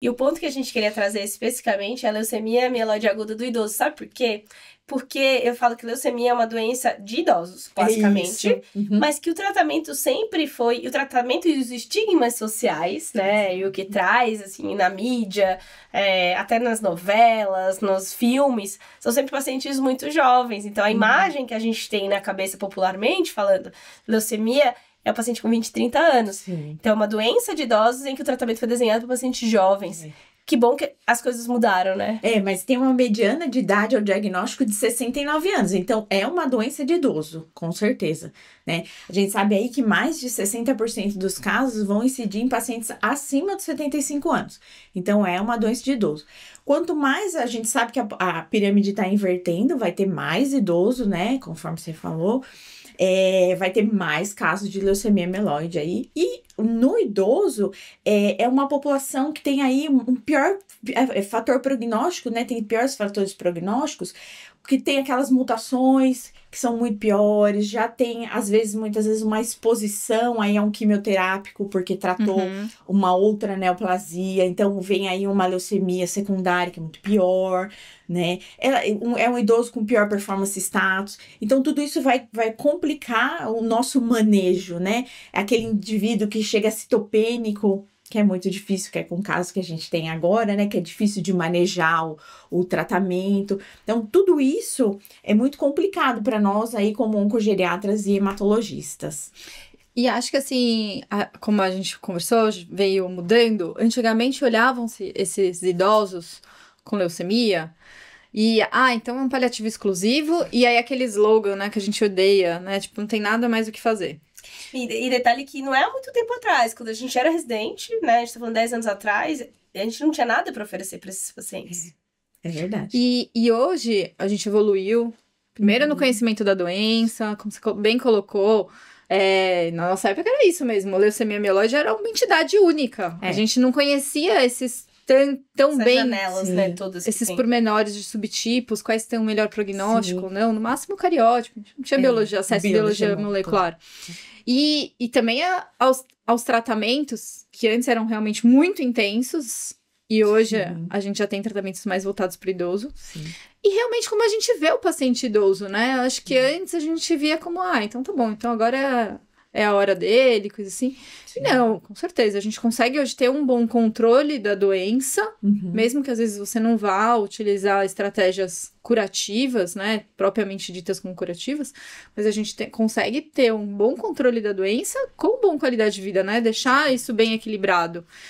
E o ponto que a gente queria trazer especificamente é a leucemia mieloide aguda do idoso. Sabe por quê? Porque eu falo que leucemia é uma doença de idosos, basicamente, mas que o tratamento sempre foi, o tratamento e os estigmas sociais, né, e o que traz, assim, na mídia, até nas novelas, nos filmes, são sempre pacientes muito jovens. Então, a imagem que a gente tem na cabeça popularmente, falando leucemia, é o paciente com 20, 30 anos. Sim. Então, é uma doença de idosos em que o tratamento foi desenhado para pacientes jovens. Que bom que as coisas mudaram, né? Mas tem uma mediana de idade ao diagnóstico de 69 anos. Então, é uma doença de idoso, com certeza, né? A gente sabe aí que mais de 60% dos casos vão incidir em pacientes acima de 75 anos. Então, é uma doença de idoso. Quanto mais a gente sabe que a pirâmide está invertendo, vai ter mais idoso, né? Conforme você falou. Vai ter mais casos de leucemia mieloide aí. E no idoso, é uma população que tem aí um pior fator prognóstico, né? Tem piores fatores prognósticos, que tem aquelas mutações que são muito piores, já tem, às vezes, muitas vezes, uma exposição aí a um quimioterápico, porque tratou uma outra neoplasia, então vem aí uma leucemia secundária, que é muito pior, né? É um idoso com pior performance status, então tudo isso vai complicar o nosso manejo, né? É aquele indivíduo que chega citopênico, que é muito difícil, que é com o caso que a gente tem agora, né? Que é difícil de manejar o tratamento. Então, tudo isso é muito complicado para nós aí como oncogeriatras e hematologistas. E acho que assim, como a gente conversou, veio mudando. Antigamente olhavam-se esses idosos com leucemia e, então é um paliativo exclusivo, e aí aquele slogan, né, que a gente odeia, né? Tipo, não tem nada mais o que fazer. E detalhe que não é há muito tempo atrás, quando a gente era residente, né, a gente tá falando 10 anos atrás, a gente não tinha nada para oferecer para esses pacientes. É verdade. E hoje a gente evoluiu, primeiro no conhecimento da doença, como você bem colocou, na nossa época era isso mesmo, leucemia mieloide era uma entidade única. A gente não conhecia esses tão Essas bem, janelas, né, todas esses pormenores de subtipos, quais têm o melhor prognóstico, não, no máximo cariótipo, não tinha acesso à biologia molecular. E também aos tratamentos, que antes eram realmente muito intensos, e hoje a gente já tem tratamentos mais voltados para o idoso. Sim. E realmente como a gente vê o paciente idoso, né? Eu acho que antes a gente via como, então tá bom, então agora é a hora dele, coisa assim. Sim. Não, com certeza. A gente consegue hoje ter um bom controle da doença, mesmo que às vezes você não vá utilizar estratégias curativas, né? Propriamente ditas como curativas, mas a gente consegue ter um bom controle da doença com boa qualidade de vida, né? Deixar isso bem equilibrado.